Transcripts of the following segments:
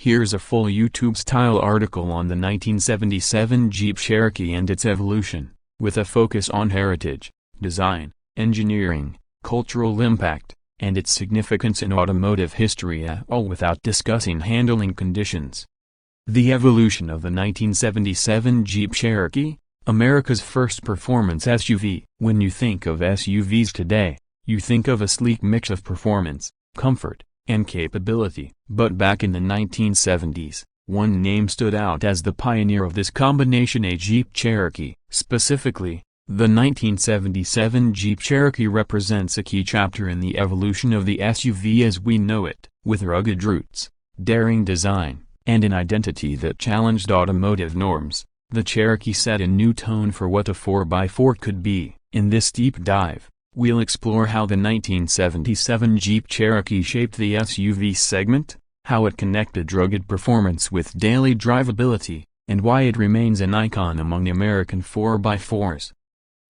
Here's a full YouTube-style article on the 1977 Jeep Cherokee and its evolution, with a focus on heritage, design, engineering, cultural impact, and its significance in automotive history, all without discussing handling conditions. The evolution of the 1977 Jeep Cherokee, America's first performance SUV. When you think of SUVs today, you think of a sleek mix of performance, comfort, and capability. But back in the 1970s, one name stood out as the pioneer of this combination: a Jeep Cherokee. Specifically, the 1977 Jeep Cherokee represents a key chapter in the evolution of the SUV as we know it. With rugged roots, daring design, and an identity that challenged automotive norms, the Cherokee set a new tone for what a 4x4 could be. In this deep dive, we'll explore how the 1977 Jeep Cherokee shaped the SUV segment, how it connected rugged performance with daily drivability, and why it remains an icon among American 4x4s.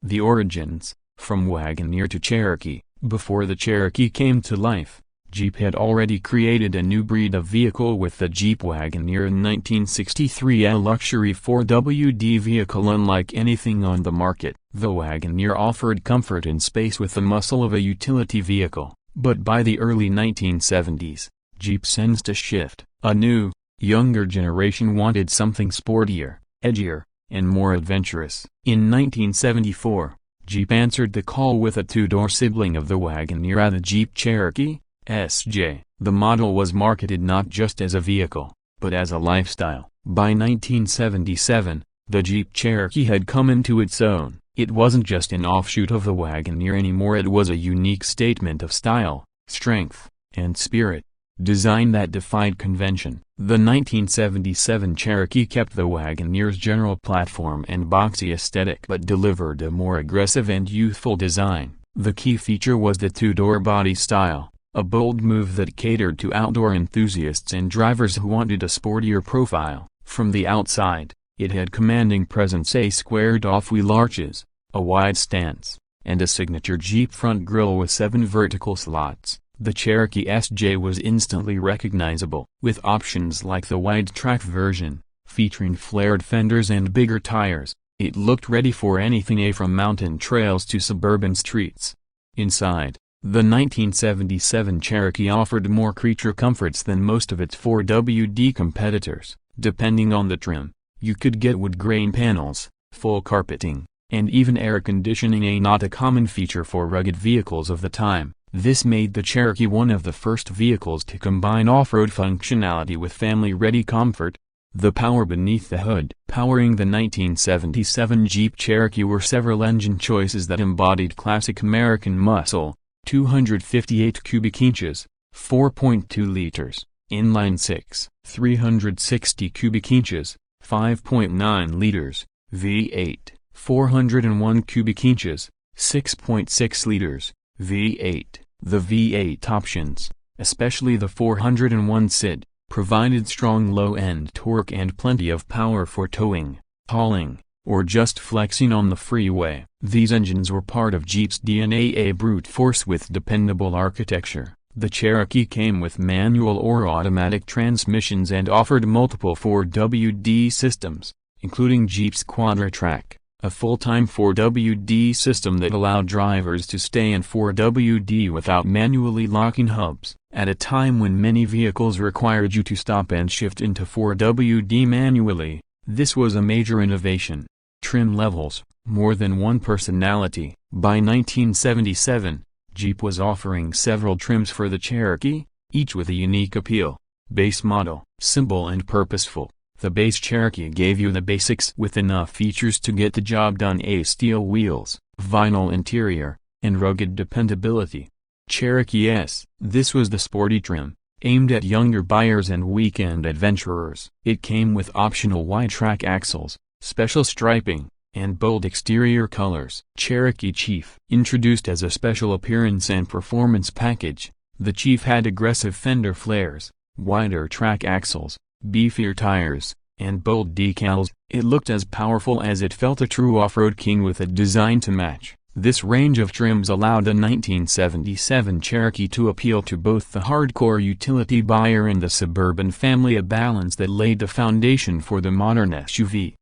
The origins, from Wagoneer to Cherokee. Before the Cherokee came to life, Jeep had already created a new breed of vehicle with the Jeep Wagoneer in 1963, a luxury 4WD vehicle unlike anything on the market. The Wagoneer offered comfort and space with the muscle of a utility vehicle, but by the early 1970s, Jeep sensed a shift. A new, younger generation wanted something sportier, edgier, and more adventurous. In 1974, Jeep answered the call with a two-door sibling of the Wagoneer, the Jeep Cherokee SJ. The model was marketed not just as a vehicle, but as a lifestyle. By 1977, the Jeep Cherokee had come into its own. It wasn't just an offshoot of the Wagoneer anymore, it was a unique statement of style, strength, and spirit. Design that defied convention. The 1977 Cherokee kept the Wagoneer's general platform and boxy aesthetic but delivered a more aggressive and youthful design. The key feature was the two-door body style, a bold move that catered to outdoor enthusiasts and drivers who wanted a sportier profile. From the outside, it had commanding presence: a squared-off wheel arches, a wide stance, and a signature Jeep front grille with 7 vertical slots. The Cherokee SJ was instantly recognizable. With options like the wide-track version, featuring flared fenders and bigger tires, it looked ready for anything, from mountain trails to suburban streets. Inside, the 1977 Cherokee offered more creature comforts than most of its 4WD competitors. Depending on the trim, you could get wood grain panels, full carpeting, and even air conditioning, a not a common feature for rugged vehicles of the time. This made the Cherokee one of the first vehicles to combine off-road functionality with family-ready comfort. The power beneath the hood. Powering the 1977 Jeep Cherokee were several engine choices that embodied classic American muscle: 258 cubic inches, 4.2 liters, inline-six; 360 cubic inches, 5.9 liters, V8; 401 cubic inches, 6.6 liters, V8. The V8 options, especially the 401 SID, provided strong low-end torque and plenty of power for towing, hauling, or just flexing on the freeway. These engines were part of Jeep's DNA, a brute force with dependable architecture. The Cherokee came with manual or automatic transmissions and offered multiple 4WD systems, including Jeep's Quadra-Track, a full-time 4WD system that allowed drivers to stay in 4WD without manually locking hubs. At a time when many vehicles required you to stop and shift into 4WD manually, this was a major innovation. Trim levels, more than one personality. By 1977, Jeep was offering several trims for the Cherokee, each with a unique appeal. Base model, simple and purposeful. The base Cherokee gave you the basics with enough features to get the job done: a steel wheels, vinyl interior, and rugged dependability. Cherokee S. This was the sporty trim, aimed at younger buyers and weekend adventurers. It came with optional wide-track axles, special striping, and bold exterior colors. Cherokee Chief. Introduced as a special appearance and performance package, the Chief had aggressive fender flares, wider track axles, beefier tires, and bold decals. It looked as powerful as it felt: a true off-road king with a design to match. This range of trims allowed the 1977 Cherokee to appeal to both the hardcore utility buyer and the suburban family, a balance that laid the foundation for the modern SUV.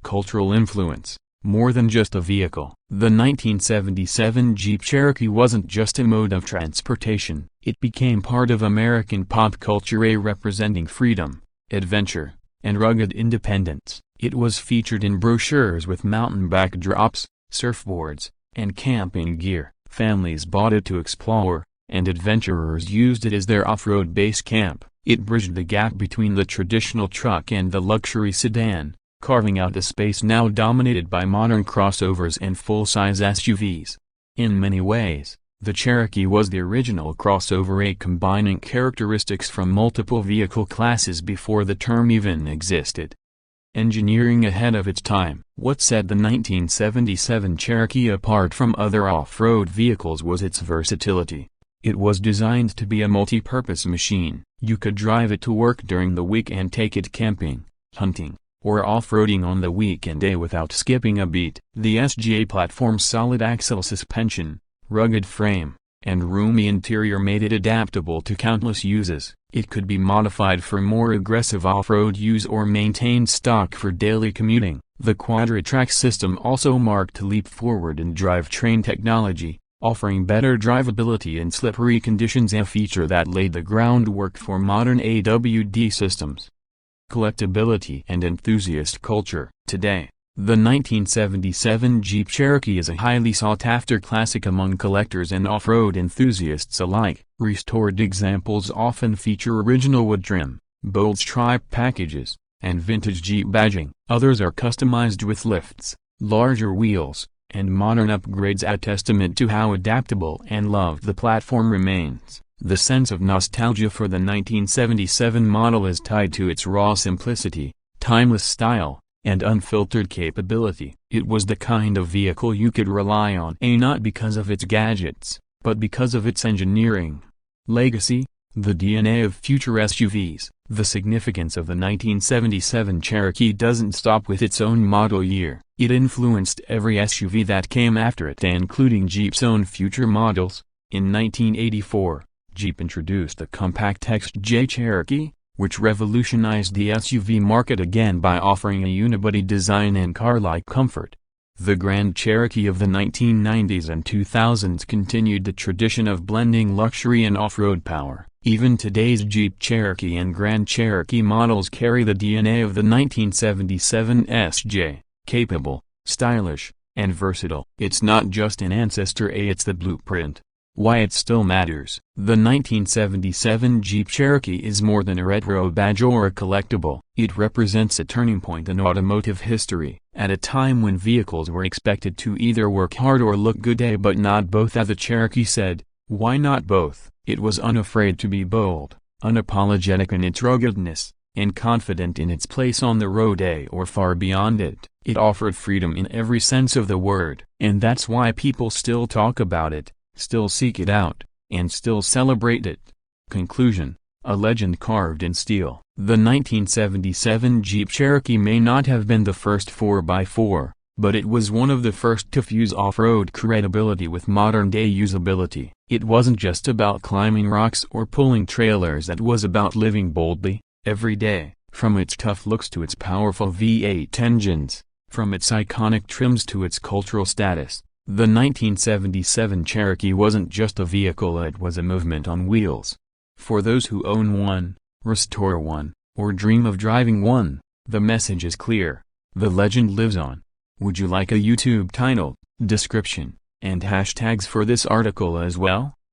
Cultural influence. More than just a vehicle. The 1977 Jeep Cherokee wasn't just a mode of transportation, it became part of American pop culture, representing freedom, adventure, and rugged independence. It was featured in brochures with mountain backdrops, surfboards, and camping gear. Families bought it to explore, and adventurers used it as their off-road base camp. It bridged the gap between the traditional truck and the luxury sedan, carving out the space now dominated by modern crossovers and full-size SUVs. In many ways, the Cherokee was the original crossover, combining characteristics from multiple vehicle classes before the term even existed. Engineering ahead of its time. What set the 1977 Cherokee apart from other off-road vehicles was its versatility. It was designed to be a multi-purpose machine. You could drive it to work during the week and take it camping, hunting, or off-roading on the weekend day without skipping a beat. The SJ platform's solid axle suspension, rugged frame, and roomy interior made it adaptable to countless uses. It could be modified for more aggressive off-road use or maintained stock for daily commuting. The Quadra-Track system also marked a leap forward in drivetrain technology, offering better drivability in slippery conditions, a feature that laid the groundwork for modern AWD systems. Collectability and enthusiast culture. Today, the 1977 Jeep Cherokee is a highly sought-after classic among collectors and off-road enthusiasts alike. Restored examples often feature original wood trim, bold stripe packages, and vintage Jeep badging. Others are customized with lifts, larger wheels, and modern upgrades, a testament to how adaptable and loved the platform remains. The sense of nostalgia for the 1977 model is tied to its raw simplicity, timeless style, and unfiltered capability. It was the kind of vehicle you could rely on, not because of its gadgets, but because of its engineering. Legacy. The DNA of future SUVs. The significance of the 1977 Cherokee doesn't stop with its own model year. It influenced every SUV that came after it, including Jeep's own future models. In 1984, Jeep introduced the compact XJ Cherokee, which revolutionized the SUV market again by offering a unibody design and car-like comfort. The Grand Cherokee of the 1990s and 2000s continued the tradition of blending luxury and off-road power. Even today's Jeep Cherokee and Grand Cherokee models carry the DNA of the 1977 SJ, capable, stylish, and versatile. It's not just an ancestor, it's the blueprint. Why it still matters. The 1977 Jeep Cherokee is more than a retro badge or a collectible. It represents a turning point in automotive history. At a time when vehicles were expected to either work hard or look good, but not both, as the Cherokee said, "Why not both?" It was unafraid to be bold, unapologetic in its ruggedness, and confident in its place on the road, or far beyond it. It offered freedom in every sense of the word. And that's why people still talk about it, still seek it out, and still celebrate it. Conclusion. A legend carved in steel. The 1977 Jeep Cherokee may not have been the first 4x4, but it was one of the first to fuse off-road credibility with modern-day usability. It wasn't just about climbing rocks or pulling trailers, it was about living boldly, every day. From its tough looks to its powerful V8 engines, from its iconic trims to its cultural status, the 1977 Cherokee wasn't just a vehicle, it was a movement on wheels. For those who own one, restore one, or dream of driving one, the message is clear. The legend lives on. Would you like a YouTube title, description, and hashtags for this article as well?